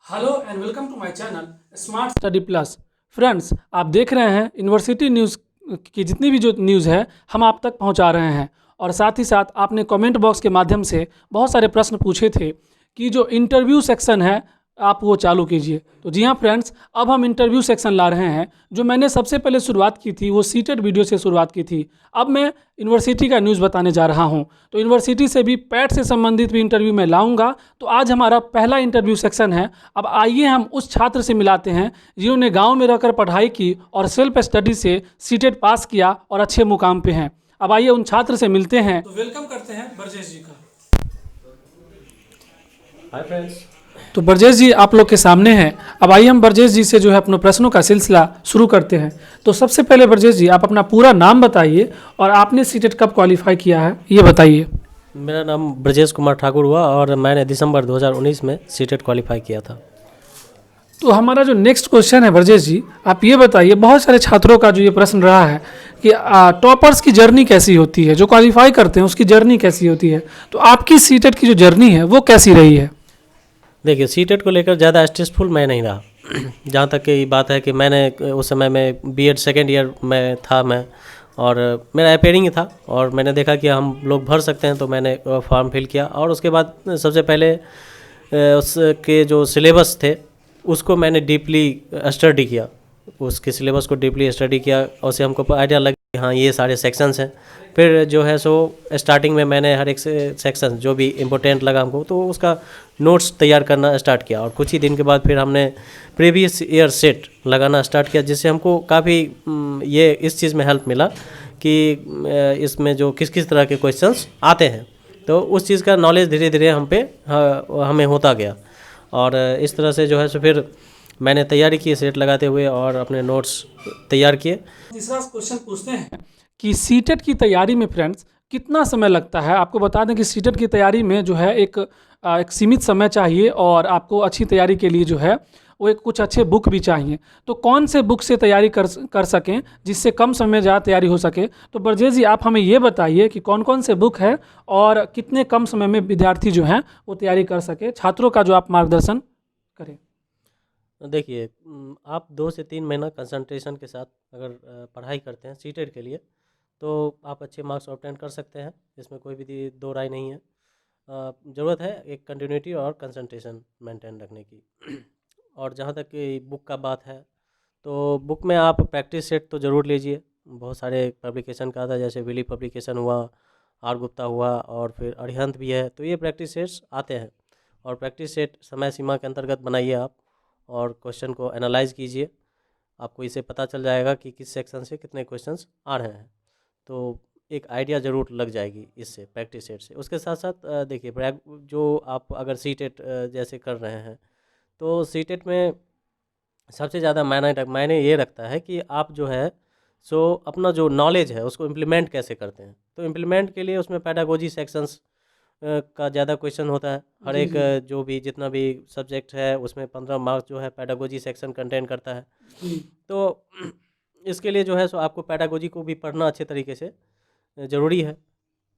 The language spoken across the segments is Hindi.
Hello and welcome to my channel Smart Study Plus. Friends, आप देख रहे हैं यूनिवर्सिटी न्यूज़ की जितनी भी जो न्यूज़ है हम आप तक पहुंचा रहे हैं। और साथ ही साथ आपने कमेंट बॉक्स के माध्यम से बहुत सारे प्रश्न पूछे थे कि जो इंटरव्यू सेक्शन है आप वो चालू कीजिए। तो जी हाँ फ्रेंड्स, अब हम इंटरव्यू सेक्शन ला रहे हैं। जो मैंने सबसे पहले शुरुआत की थी वो सीटेड वीडियो से शुरुआत की थी। अब मैं यूनिवर्सिटी का न्यूज़ बताने जा रहा हूँ। तो यूनिवर्सिटी से भी पैट से संबंधित भी इंटरव्यू मैं लाऊंगा। तो आज हमारा पहला इंटरव्यू सेक्शन है। अब आइए हम उस छात्र से मिलाते हैं जिन्होंने गाँव में रहकर पढ़ाई की और सेल्फ स्टडी से सीटेड पास किया और अच्छे मुकाम पे हैं। अब आइए उन छात्र से मिलते हैं। तो वेलकम करते हैं ब्रजेश जी का। Hi friends. तो ब्रजेश जी आप लोग के सामने हैं। अब आइए हम ब्रजेश जी से जो है अपने प्रश्नों का सिलसिला शुरू करते हैं। तो सबसे पहले ब्रजेश जी आप अपना पूरा नाम बताइए और आपने सीटेट कब क्वालिफाई किया है ये बताइए। मेरा नाम ब्रजेश कुमार ठाकुर हुआ और मैंने दिसंबर 2019 में सीटेट क्वालिफाई किया था। तो हमारा जो नेक्स्ट क्वेश्चन है ब्रजेश जी, आप ये बताइए, बहुत सारे छात्रों का जो ये प्रश्न रहा है कि टॉपर्स की जर्नी कैसी होती है, जो क्वालिफाई करते हैं उसकी जर्नी कैसी होती है। तो आपकी सीटेट की जो जर्नी है वो कैसी रही है? देखिए, सीटेट को लेकर ज़्यादा स्ट्रेसफुल मैं नहीं रहा। जहाँ तक की बात है कि मैंने उस समय में बीएड सेकेंड ईयर में था मैं, और मेरा अपेयरिंग था और मैंने देखा कि हम लोग भर सकते हैं, तो मैंने फॉर्म फिल किया। और उसके बाद सबसे पहले उसके जो सिलेबस थे उसको मैंने डीपली स्टडी किया, उसके सिलेबस को डीपली स्टडी किया, उससे हमको आइडिया लगा कि हाँ ये सारे सेक्शंस हैं। फिर जो है सो स्टार्टिंग में मैंने हर एक सेक्शन जो भी इम्पोर्टेंट लगा हमको तो उसका नोट्स तैयार करना स्टार्ट किया। और कुछ ही दिन के बाद फिर हमने प्रीवियस ईयर सेट लगाना स्टार्ट किया, जिससे हमको काफ़ी ये इस चीज़ में हेल्प मिला कि इसमें जो किस किस तरह के क्वेश्चंस आते हैं, तो उस चीज़ का नॉलेज धीरे धीरे हमें होता गया। और इस तरह से जो है सो फिर मैंने तैयारी की सेट लगाते हुए और अपने नोट्स तैयार किए। तीसरा क्वेश्चन पूछते हैं कि सीटेट की तैयारी में फ्रेंड्स कितना समय लगता है। आपको बता दें कि सीटेट की तैयारी में जो है एक सीमित समय चाहिए और आपको अच्छी तैयारी के लिए जो है वो एक कुछ अच्छे बुक भी चाहिए। तो कौन से बुक से तैयारी कर सकें जिससे कम समय में ज़्यादा तैयारी हो सके। तो ब्रजेश जी आप हमें ये बताइए कि कौन कौन से बुक है और कितने कम समय में विद्यार्थी जो हैं वो तैयारी कर सके, छात्रों का जो आप मार्गदर्शन करें। देखिए, आप 2 से 3 महीना कंसंट्रेशन के साथ अगर पढ़ाई करते हैं सीटेट के लिए, तो आप अच्छे मार्क्स ऑब्टेन कर सकते हैं। इसमें कोई भी दो राय नहीं है। ज़रूरत है एक कंटिन्यूटी और कंसंट्रेशन मेंटेन रखने की। और जहाँ तक कि बुक का बात है, तो बुक में आप प्रैक्टिस सेट तो ज़रूर लीजिए। बहुत सारे पब्लिकेशन का आता है, जैसे विली पब्लिकेशन हुआ, आर गुप्ता हुआ और फिर अरिहंत भी है, तो ये प्रैक्टिस सेट्स आते हैं। और प्रैक्टिस सेट समय सीमा के अंतर्गत बनाइए आप और क्वेश्चन को एनालाइज कीजिए। आपको इससे पता चल जाएगा कि किस सेक्शन से कितने क्वेश्चंस आ रहे हैं, तो एक आइडिया ज़रूर लग जाएगी इससे, प्रैक्टिस सेट से। उसके साथ साथ देखिए, जो आप अगर सीटेट जैसे कर रहे हैं, तो सीटेट में सबसे ज़्यादा मायने ये रखता है कि आप जो है सो अपना जो नॉलेज है उसको इम्प्लीमेंट कैसे करते हैं। तो इम्प्लीमेंट के लिए उसमें पैडागोजी सेक्शंस का ज़्यादा क्वेश्चन होता है। हर एक जो भी जितना भी सब्जेक्ट है उसमें 15 मार्क्स जो है पैडागोजी सेक्शन कंटेन करता है। तो इसके लिए जो है सो आपको पैडागोजी को भी पढ़ना अच्छे तरीके से ज़रूरी है।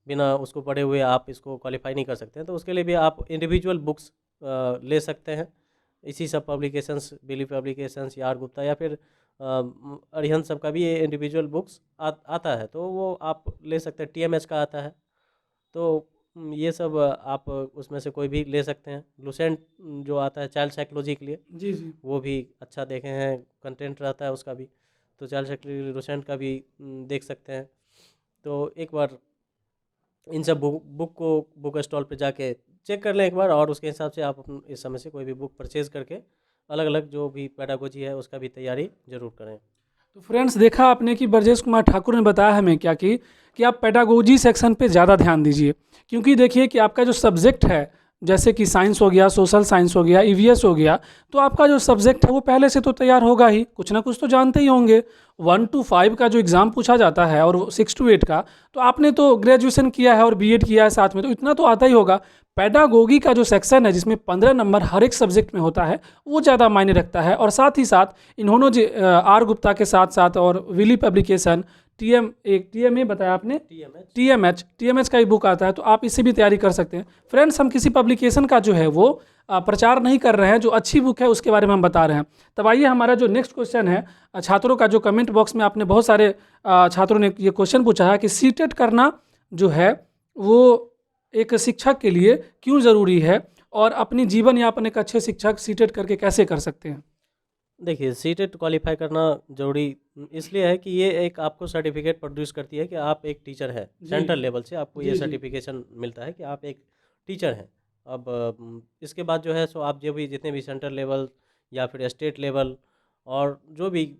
बिना उसको पढ़े हुए आप इसको क्वालिफाई नहीं कर सकते हैं। तो उसके लिए भी आप इंडिविजुअल बुक्स ले सकते हैं। इसी सब पब्लिकेशंस, बिली पब्लिकेशंस या आर गुप्ता या फिर अरिहंत सब का भी ये इंडिविजुअल बुक्स आता है, तो वो आप ले सकते हैं। टीएमएच का आता है, तो ये सब आप उसमें से कोई भी ले सकते हैं। लुसेंट जो आता है चाइल्ड साइकोलॉजी के लिए, जी वो भी अच्छा देखे हैं, कंटेंट रहता है उसका भी। तो चाइल्ड साइकोलॉजी लुसेंट का भी देख सकते हैं। तो एक बार इन सब बुक को बुक स्टॉल पे जाके चेक कर लें एक बार, और उसके हिसाब से आप इस समय से कोई भी बुक परचेज़ करके अलग अलग जो भी पैडागोजी है उसका भी तैयारी ज़रूर करें। तो फ्रेंड्स देखा आपने कि ब्रजेश कुमार ठाकुर ने बताया हमें क्या कि आप पेडागोजी सेक्शन पे ज़्यादा ध्यान दीजिए। क्योंकि देखिए कि आपका जो सब्जेक्ट है, जैसे कि साइंस हो गया, सोशल साइंस हो गया, ईवीएस हो गया, तो आपका जो सब्जेक्ट है वो पहले से तो तैयार होगा ही, कुछ ना कुछ तो जानते ही होंगे। 1 to 5 का जो एग्ज़ाम पूछा जाता है और 6 to 8 का, तो आपने तो ग्रेजुएशन किया है और बीएड किया है साथ में, तो इतना तो आता ही होगा। पेडागोगी का जो सेक्शन है जिसमें 15 नंबर हर एक सब्जेक्ट में होता है वो ज़्यादा मायने रखता है। और साथ ही साथ इन्होंने जो आर गुप्ता के साथ साथ और विली पब्लिकेशन, TMA बताया आपने, TMH TMH का ही बुक आता है, तो आप इससे भी तैयारी कर सकते हैं। फ्रेंड्स, हम किसी पब्लिकेशन का जो है वो प्रचार नहीं कर रहे हैं, जो अच्छी बुक है उसके बारे में हम बता रहे हैं। तब आइए हमारा जो नेक्स्ट क्वेश्चन है, छात्रों का जो कमेंट बॉक्स में आपने बहुत सारे छात्रों ने ये क्वेश्चन पूछा है कि सीटेट करना जो है वो एक शिक्षक के लिए क्यों ज़रूरी है, और अपनी जीवन यापन एक अच्छे शिक्षक सीटेट करके कैसे कर सकते हैं। देखिए, सीटेट क्वालिफाई करना ज़रूरी इसलिए है कि ये एक आपको सर्टिफिकेट प्रोड्यूस करती है कि आप एक टीचर हैं। जी। सेंट्रल लेवल से आपको जी, ये जी। सर्टिफिकेशन मिलता है कि आप एक टीचर हैं। अब इसके बाद जो है सो आप जो भी जितने भी सेंट्रल लेवल या फिर स्टेट लेवल और जो भी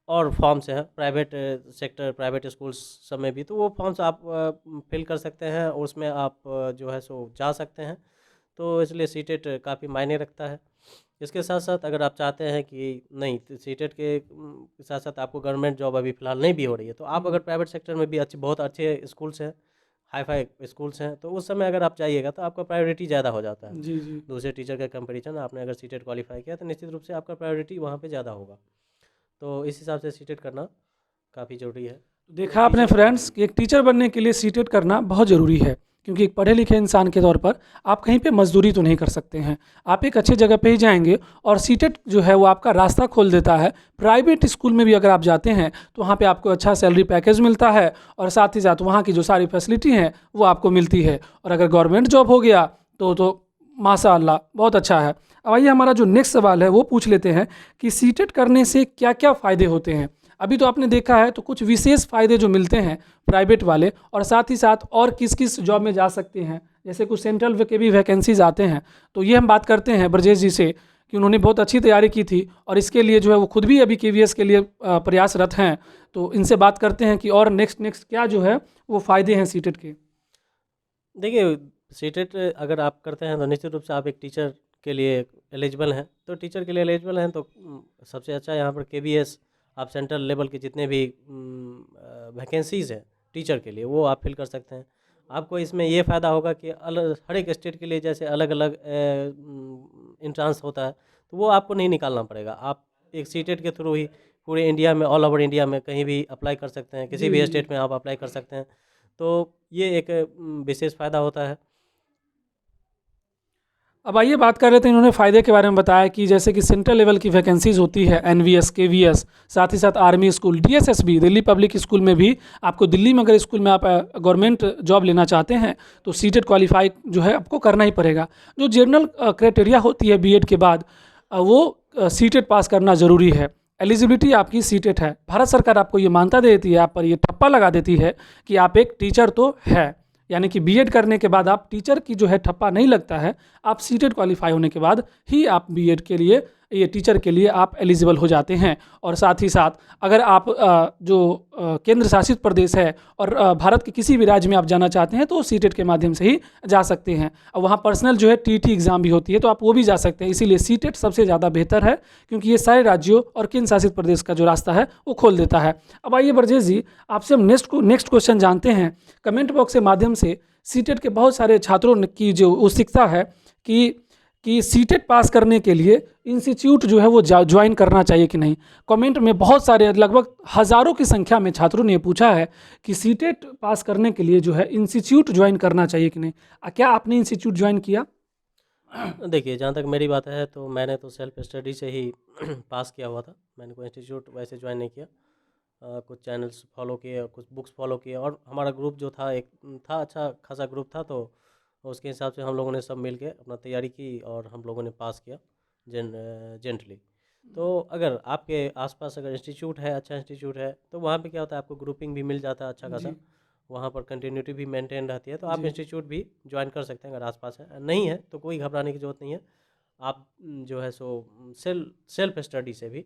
और फॉर्म्स हैं प्राइवेट सेक्टर, प्राइवेट स्कूल्स सब में भी, तो वो फॉर्म्स आप फिल कर सकते हैं और उसमें आप जो है सो जा सकते हैं। तो इसलिए सीटेट काफ़ी मायने रखता है। इसके साथ साथ अगर आप चाहते हैं कि नहीं तो सीटेट के साथ साथ आपको गवर्नमेंट जॉब अभी फ़िलहाल नहीं भी हो रही है, तो आप अगर प्राइवेट सेक्टर में भी बहुत अच्छे स्कूल्स हैं, हाई फाई स्कूल्स हैं, तो उस समय अगर आप जाइएगा तो आपका प्रायोरिटी ज़्यादा हो जाता है। जी, जी। दूसरे टीचर का कंपैरिजन आपने अगर सीटेट क्वालिफाई किया तो निश्चित रूप से आपका प्रायोरिटी वहाँ पे ज़्यादा होगा। तो इस हिसाब से सीटेट करना काफ़ी ज़रूरी है। देखा आपने फ्रेंड्स कि एक टीचर बनने के लिए सीटेट करना बहुत ज़रूरी है, क्योंकि एक पढ़े लिखे इंसान के तौर पर आप कहीं पे मजदूरी तो नहीं कर सकते हैं, आप एक अच्छी जगह पे ही जाएंगे, और सीटेट जो है वो आपका रास्ता खोल देता है। प्राइवेट स्कूल में भी अगर आप जाते हैं तो वहाँ पे आपको अच्छा सैलरी पैकेज मिलता है, और साथ ही साथ वहाँ की जो सारी फैसिलिटी हैं वो आपको मिलती है। और अगर गवर्नमेंट जॉब हो गया तो माशाअल्लाह बहुत अच्छा है। अब आइए हमारा जो नेक्स्ट सवाल है वो पूछ लेते हैं कि सीटेट करने से क्या क्या फ़ायदे होते हैं। अभी तो आपने देखा है, तो कुछ विशेष फ़ायदे जो मिलते हैं प्राइवेट वाले, और साथ ही साथ और किस किस जॉब में जा सकते हैं, जैसे कुछ सेंट्रल के भी वैकेंसीज आते हैं। तो ये हम बात करते हैं ब्रजेश जी से कि उन्होंने बहुत अच्छी तैयारी की थी, और इसके लिए जो है वो खुद भी अभी KVS के लिए प्रयासरत हैं। तो इनसे बात करते हैं कि और नेक्स्ट क्या जो है वो फ़ायदे हैं सीटेट के। देखिए, सीटेट अगर आप करते हैं तो निश्चित रूप से आप एक टीचर के लिए एलिजिबल हैं। तो टीचर के लिए एलिजिबल हैं तो सबसे अच्छा यहाँ पर KVS, आप सेंट्रल लेवल के जितने भी वैकेंसीज़ हैं टीचर के लिए वो आप फिल कर सकते हैं। आपको इसमें ये फ़ायदा होगा कि हर एक स्टेट के लिए जैसे अलग अलग इंट्रांस होता है, तो वो आपको नहीं निकालना पड़ेगा। आप एक सीटेट के थ्रू ही पूरे इंडिया में, ऑल ओवर इंडिया में कहीं भी अप्लाई कर सकते हैं, किसी भी स्टेट में आप अप्लाई कर सकते हैं। तो ये एक विशेष फ़ायदा होता है। अब आइए बात कर रहे थे, इन्होंने फ़ायदे के बारे में बताया कि जैसे कि सेंट्रल लेवल की वैकेंसीज होती है, NVS, KVS, साथ ही साथ army school, DSSB, Delhi public school में भी। आपको दिल्ली में अगर स्कूल में आप गवर्नमेंट जॉब लेना चाहते हैं तो सीटेट क्वालिफाई जो है आपको करना ही पड़ेगा। जो जनरल क्राइटेरिया होती है BEd के बाद, वो सीटेट पास करना ज़रूरी है। एलिजिबिलिटी आपकी सीटेट है। भारत सरकार आपको ये मान्यता दे देती है, आप पर ये ठप्पा लगा देती है कि आप एक टीचर तो है, यानी कि BEd करने के बाद आप टीचर की जो है ठप्पा नहीं लगता है। आप सीटेट क्वालिफाई होने के बाद ही आप BEd के लिए, ये टीचर के लिए आप एलिजिबल हो जाते हैं। और साथ ही साथ अगर आप जो केंद्र शासित प्रदेश है और भारत के किसी भी राज्य में आप जाना चाहते हैं तो सीटेट के माध्यम से ही जा सकते हैं। और वहाँ पर्सनल जो है TT एग्ज़ाम भी होती है, तो आप वो भी जा सकते हैं। इसीलिए सीटेट सबसे ज़्यादा बेहतर है, क्योंकि ये सारे राज्यों और केंद्र शासित प्रदेश का जो रास्ता है वो खोल देता है। अब आइए ब्रजेश जी, आपसे हम नेक्स्ट क्वेश्चन जानते हैं। कमेंट बॉक्स के माध्यम से सीटेट के बहुत सारे छात्रों की जो उत्सुकता है कि सीटेट पास करने के लिए इंस्टीट्यूट जो है वो ज्वाइन करना चाहिए कि नहीं। कमेंट में बहुत सारे, लगभग हज़ारों की संख्या में छात्रों ने पूछा है कि सीटेट पास करने के लिए जो है इंस्टीट्यूट ज्वाइन करना चाहिए कि नहीं। क्या आपने इंस्टीट्यूट ज्वाइन किया? देखिए, जहाँ तक मेरी बात है तो मैंने तो सेल्फ स्टडी से ही पास किया हुआ था। मैंने कोई इंस्टीट्यूट वैसे ज्वाइन नहीं किया। कुछ चैनल्स फॉलो किए और कुछ बुक्स फॉलो किए, और हमारा ग्रुप जो था एक था, अच्छा खासा ग्रुप था, तो उसके हिसाब से हम लोगों ने सब मिल के अपना तैयारी की और हम लोगों ने पास किया जेंटली। तो अगर आपके आसपास अगर इंस्टीट्यूट है, अच्छा इंस्टीट्यूट है, तो वहाँ पे क्या होता है, आपको ग्रुपिंग भी मिल जाता है अच्छा खासा, वहाँ पर कंटिन्यूटी भी मेंटेन रहती है। तो आप इंस्टीट्यूट भी ज्वाइन कर सकते हैं अगर आसपास है। नहीं है तो कोई घबराने की ज़रूरत नहीं है। आप जो है सो सेल्फ स्टडी से भी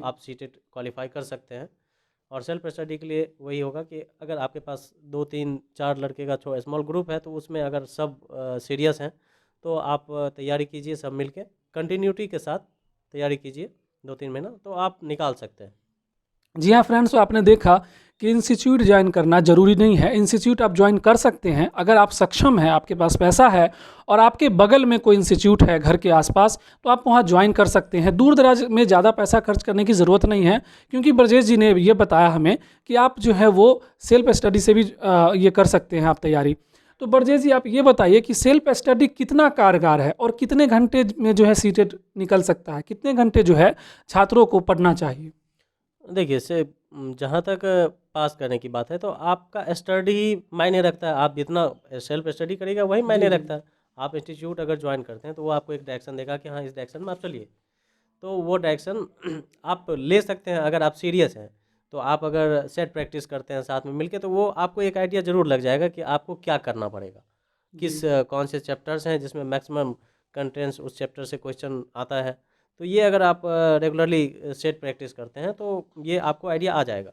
आप सीटेट क्वालिफाई कर सकते हैं। और सेल्फ स्टडी के लिए वही होगा कि अगर आपके पास 2 3 4 लड़के का स्मॉल ग्रुप है, तो उसमें अगर सब सीरियस हैं तो आप तैयारी कीजिए, सब मिलके कंटिन्यूटी के साथ तैयारी कीजिए 2-3 महीना, तो आप निकाल सकते हैं। जी हाँ फ्रेंड्स, तो आपने देखा कि इंस्टीट्यूट ज्वाइन करना ज़रूरी नहीं है। इंस्टीट्यूट आप ज्वाइन कर सकते हैं अगर आप सक्षम हैं, आपके पास पैसा है और आपके बगल में कोई इंस्टीट्यूट है घर के आसपास, तो आप वहाँ ज्वाइन कर सकते हैं। दूर दराज में ज़्यादा पैसा खर्च करने की ज़रूरत नहीं है, क्योंकि ब्रजेश जी ने ये बताया हमें कि आप जो है वो सेल्फ स्टडी से भी ये कर सकते हैं आप तैयारी। तो ब्रजेश जी, आप ये बताइए कि सेल्फ स्टडी कितना कारगर है और कितने घंटे में जो है सीटेट निकल सकता है, कितने घंटे जो है छात्रों को पढ़ना चाहिए? देखिए जहाँ तक पास करने की बात है तो आपका स्टडी मायने रखता है। आप जितना सेल्फ स्टडी करिएगा वही मायने जी। रखता है। आप इंस्टीट्यूट अगर ज्वाइन करते हैं तो वो आपको एक डायरेक्शन देगा कि हाँ इस डायरेक्शन में आप चलिए, तो वो डायरेक्शन आप ले सकते हैं। अगर आप सीरियस हैं तो आप अगर सेट प्रैक्टिस करते हैं साथ में मिलके, तो वो आपको एक आइडिया ज़रूर लग जाएगा कि आपको क्या करना पड़ेगा, किस कौन से चैप्टर्स हैं जिसमें मैक्सिमम कंटेंट्स उस चैप्टर से क्वेश्चन आता है। तो ये अगर आप रेगुलरली सेट प्रैक्टिस करते हैं तो ये आपको आइडिया आ जाएगा,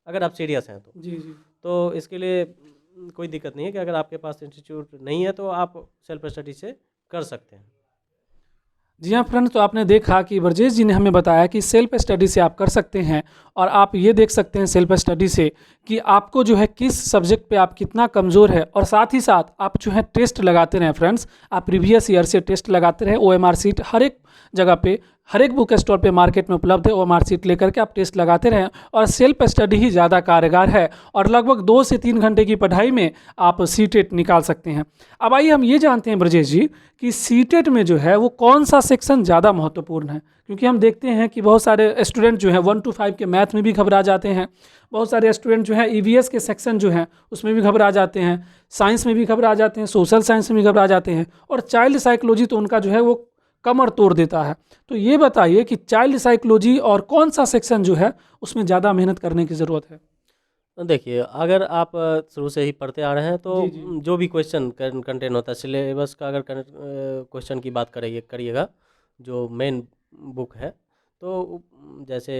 अगर आप सीरियस हैं तो। जी जी। तो इसके लिए कोई दिक्कत नहीं है कि अगर आपके पास इंस्टीट्यूट नहीं है तो आप सेल्फ स्टडी से कर सकते हैं। जी हाँ फ्रेंड्स, तो आपने देखा कि ब्रजेश जी ने हमें बताया कि सेल्फ स्टडी से आप कर सकते हैं। और आप ये देख सकते हैं सेल्फ स्टडी से कि आपको जो है किस सब्जेक्ट पे आप कितना कमज़ोर है, और साथ ही साथ आप जो है टेस्ट लगाते रहें फ्रेंड्स। आप प्रीवियस ईयर से टेस्ट लगाते रहें। OMR सीट हर एक जगह पे, हर एक बुक स्टोर पे मार्केट में उपलब्ध है। OMR सीट लेकर के आप टेस्ट लगाते रहें, और सेल्फ स्टडी ही ज़्यादा कारगर है। और लगभग 2 से 3 घंटे की पढ़ाई में आप सीटेट निकाल सकते हैं। अब आइए हम ये जानते हैं ब्रजेश जी कि सीटेट में जो है वो कौन सा सेक्शन ज़्यादा महत्वपूर्ण है, क्योंकि हम देखते हैं कि बहुत सारे स्टूडेंट जो हैं 1 to 5 के मैथ में भी घबरा जाते हैं। बहुत सारे स्टूडेंट जो हैं EVS के सेक्शन जो हैं उसमें भी घबरा जाते हैं, साइंस में भी घबरा जाते हैं, सोशल साइंस में भी घबरा जाते हैं, और चाइल्ड साइकोलॉजी तो उनका जो है वो कमर तोड़ देता है। तो ये बताइए कि चाइल्ड साइकोलॉजी और कौन सा सेक्शन जो है उसमें ज़्यादा मेहनत करने की ज़रूरत है? देखिए अगर आप शुरू से ही पढ़ते आ रहे हैं तो जी जी। जो भी क्वेश्चन कंटेंट होता है सिलेबस का, अगर क्वेश्चन की बात करिएगा जो मेन बुक है, तो जैसे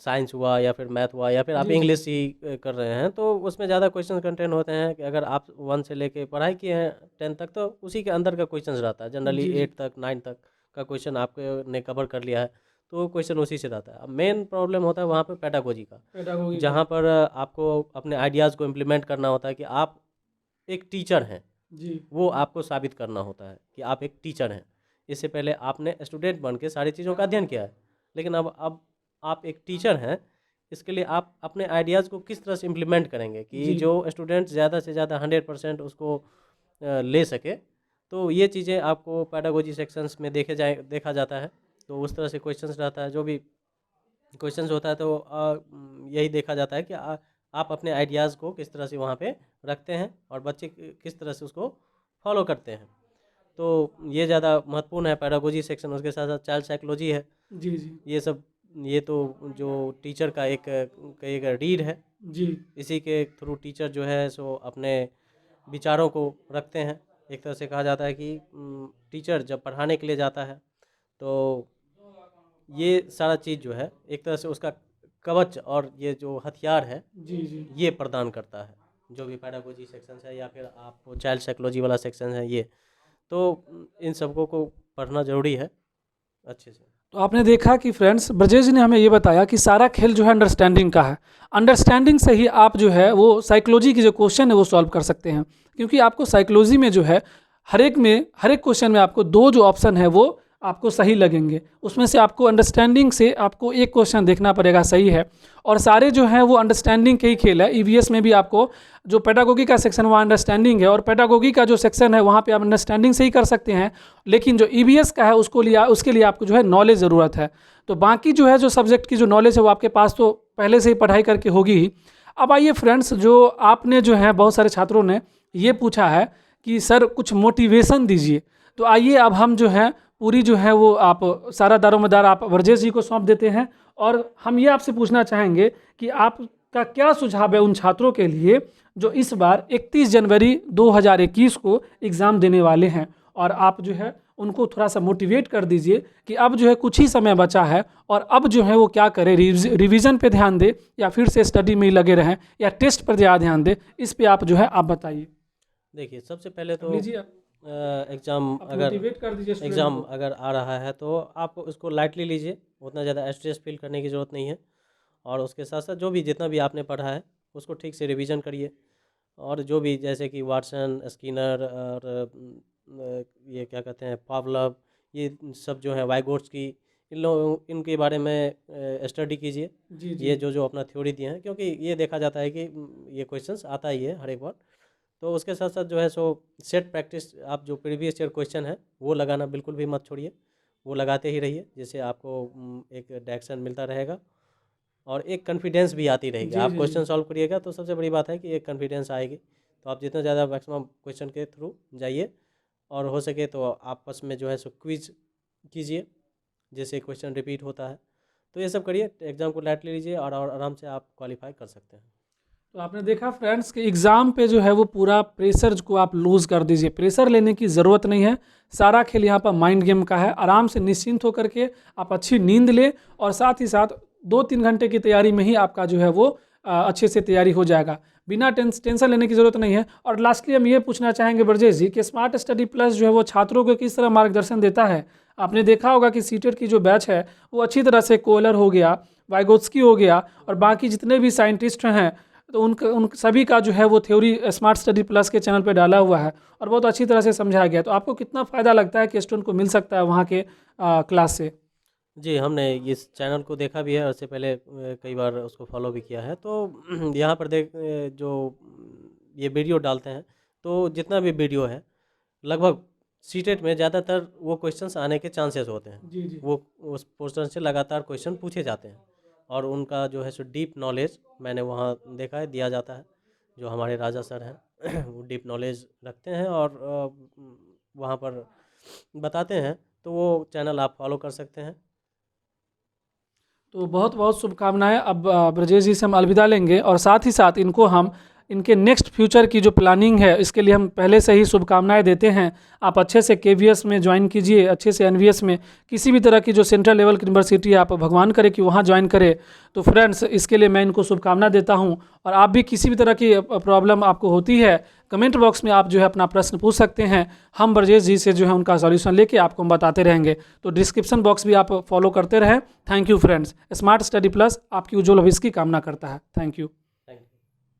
साइंस हुआ या फिर मैथ हुआ या फिर आप जी जी। इंग्लिश ही कर रहे हैं, तो उसमें ज़्यादा क्वेश्चन कंटेंट होते हैं कि अगर आप 1 से लेके पढ़ाई किए हैं 10 तक, तो उसी के अंदर का क्वेश्चन रहता है। जनरली जी जी। 8 तक 9 तक का क्वेश्चन आपने कवर कर लिया है, तो क्वेश्चन उसी से रहता है। अब मेन प्रॉब्लम होता है वहाँ पे पेडागोजी का, पेडागोगी का। जहाँ पर आपको अपने आइडियाज़ को इम्प्लीमेंट करना होता है कि आप एक टीचर हैं। जी वो आपको साबित करना होता है कि आप एक टीचर हैं। इससे पहले आपने स्टूडेंट बन के सारी चीज़ों का अध्ययन किया है, लेकिन अब आप एक टीचर हैं। इसके लिए आप अपने आइडियाज़ को किस तरह से इम्प्लीमेंट करेंगे कि जी। जो स्टूडेंट ज़्यादा से ज़्यादा 100% उसको ले सके। तो ये चीज़ें आपको पेडागोजी सेक्शंस में देखा जाता है। तो उस तरह से क्वेश्चंस रहता है, जो भी क्वेश्चंस होता है, तो यही देखा जाता है कि आप अपने आइडियाज़ को किस तरह से वहाँ पे रखते हैं और बच्चे किस तरह से उसको फॉलो करते हैं। तो ये ज़्यादा महत्वपूर्ण है पेडागोजी सेक्शन। उसके साथ साथ चाइल्ड साइकोलॉजी है। जी जी। ये सब, ये तो जो टीचर का एक रीड है। जी इसी के थ्रू टीचर जो है सो अपने विचारों को रखते हैं। एक तरह से कहा जाता है कि टीचर जब पढ़ाने के लिए जाता है तो ये सारा चीज़ जो है एक तरह से उसका कवच और ये जो हथियार है जी। जी ये प्रदान करता है। जो भी पेडागोजी सेक्शन है या फिर आप चाइल्ड साइकोलॉजी वाला सेक्शन है, ये तो इन सबको को पढ़ना ज़रूरी है अच्छे से। तो आपने देखा कि फ्रेंड्स, ब्रजेश जी ने हमें ये बताया कि सारा खेल जो है अंडरस्टैंडिंग का है। अंडरस्टैंडिंग से ही आप जो है वो साइकोलॉजी के जो क्वेश्चन है वो सॉल्व कर सकते हैं, क्योंकि आपको साइकोलॉजी में जो है हर एक क्वेश्चन में आपको 2 जो ऑप्शन है वो आपको सही लगेंगे। उसमें से आपको अंडरस्टैंडिंग से आपको एक क्वेश्चन देखना पड़ेगा सही है, और सारे जो हैं वो अंडरस्टैंडिंग के ही खेल है। EVS में भी आपको जो पेडागोगी का सेक्शन वहाँ अंडरस्टैंडिंग है, और पेडागोगी का जो सेक्शन है वहाँ पे आप अंडरस्टैंडिंग से ही कर सकते हैं। लेकिन जो EVS का है उसके लिए आपको जो है नॉलेज ज़रूरत है। तो बाकी जो है जो सब्जेक्ट की जो नॉलेज है वो आपके पास तो पहले से ही पढ़ाई करके होगी ही। अब आइए फ्रेंड्स, जो आपने जो है बहुत सारे छात्रों ने ये पूछा है कि सर कुछ मोटिवेशन दीजिए। तो आइए अब हम जो है पूरी जो है वो आप सारा दारोमदार आप ब्रजेश जी को सौंप देते हैं, और हम ये आपसे पूछना चाहेंगे कि आपका क्या सुझाव है उन छात्रों के लिए जो इस बार 31 जनवरी 2021 को एग्ज़ाम देने वाले हैं। और आप जो है उनको थोड़ा सा मोटिवेट कर दीजिए कि अब जो है कुछ ही समय बचा है, और अब जो है वो क्या करें, रिवीजन पे ध्यान दे या फिर से स्टडी में ही लगे रहें या टेस्ट पर ज़्यादा ध्यान दे। इस पे आप जो है आप बताइए। देखिए सबसे पहले तो लीजिए आप एग्ज़ाम अगर मोटिवेट कर दीजिए स्टूडेंट एग्ज़ाम को। अगर आ रहा है तो आप उसको लाइटली लीजिए, उतना ज़्यादा स्ट्रेस फील करने की ज़रूरत नहीं है। और उसके साथ साथ जो भी जितना भी आपने पढ़ा है उसको ठीक से रिवीजन करिए। और जो भी जैसे कि वाटसन, स्किनर और ये क्या कहते हैं पावलव, ये सब जो है वाइगोट्स्की, इनके बारे में स्टडी कीजिए। जी जी ये जो जो अपना थ्योरी दिए हैं, क्योंकि ये देखा जाता है कि ये क्वेश्चंस आता ही है हर एक बार। तो उसके साथ साथ जो है सो सेट प्रैक्टिस, आप जो प्रीवियस ईयर क्वेश्चन है वो लगाना बिल्कुल भी मत छोड़िए, वो लगाते ही रहिए, जिससे आपको एक डायरेक्शन मिलता रहेगा और एक कॉन्फिडेंस भी आती रहेगी। जी आप जी क्वेश्चन सॉल्व करिएगा तो सबसे बड़ी बात है कि एक कॉन्फिडेंस आएगी। तो आप जितना ज़्यादा मैक्सिमम क्वेश्चन के थ्रू जाइए, और हो सके तो आपस में जो है सो क्विज कीजिए, जैसे क्वेश्चन रिपीट होता है। तो ये सब करिए, एग्ज़ाम को लाइटली लीजिए और आराम से आप क्वालिफाई कर सकते हैं। तो आपने देखा फ्रेंड्स कि एग्ज़ाम पे जो है वो पूरा प्रेशर को आप लूज़ कर दीजिए, प्रेशर लेने की ज़रूरत नहीं है। सारा खेल यहाँ पर माइंड गेम का है। आराम से निश्चिंत होकर के आप अच्छी नींद ले, और साथ ही साथ 2-3 घंटे की तैयारी में ही आपका जो है वो अच्छे से तैयारी हो जाएगा। बिना टेंशन लेने की ज़रूरत नहीं है। और लास्टली हम ये पूछना चाहेंगे ब्रजेश जी कि स्मार्ट स्टडी प्लस जो है वो छात्रों को किस तरह मार्गदर्शन देता है। आपने देखा होगा कि सीटेट की जो बैच है वो अच्छी तरह से कोयलर हो गया, वाइगोत्स्की हो गया, और बाकी जितने भी साइंटिस्ट हैं, तो उन सभी का जो है वो थ्योरी स्मार्ट स्टडी प्लस के चैनल पे डाला हुआ है और बहुत अच्छी तरह से समझाया गया है। तो आपको कितना फ़ायदा लगता है कि स्टूडेंट को मिल सकता है वहाँ के क्लास से? जी, हमने इस चैनल को देखा भी है, और इससे पहले कई बार उसको फॉलो भी किया है। तो यहाँ पर जो ये वीडियो डालते हैं, तो जितना भी वीडियो है लगभग सीटेट में ज़्यादातर वो क्वेश्चंस आने के चांसेस होते हैं। जी जी वो उस पोर्शन से लगातार क्वेश्चन पूछे जाते हैं, और उनका जो है सो डीप नॉलेज मैंने वहाँ देखा है दिया जाता है। जो हमारे राजा सर हैं वो डीप नॉलेज रखते हैं और वहाँ पर बताते हैं। तो वो चैनल आप फॉलो कर सकते हैं। तो बहुत बहुत शुभकामनाएं। अब ब्रजेश जी से हम अलविदा लेंगे, और साथ ही साथ इनके नेक्स्ट फ्यूचर की जो प्लानिंग है इसके लिए हम पहले से ही शुभकामनाएं देते हैं। आप अच्छे से केवीएस में ज्वाइन कीजिए, अच्छे से एनवीएस में, किसी भी तरह की जो सेंट्रल लेवल की यूनिवर्सिटी है आप भगवान करे कि वहाँ ज्वाइन करें। तो फ्रेंड्स, इसके लिए मैं इनको शुभकामना देता हूँ। और आप भी किसी भी तरह की प्रॉब्लम आपको होती है, कमेंट बॉक्स में आप जो है अपना प्रश्न पूछ सकते हैं। हम ब्रजेश जी से जो है उनका सॉल्यूशन लेके आपको हम बताते रहेंगे। तो डिस्क्रिप्शन बॉक्स भी आप फॉलो करते रहें। Thank you friends. Smart Study plus आपकी उज्ज्वल भविष्य की कामना करता है। Thank you.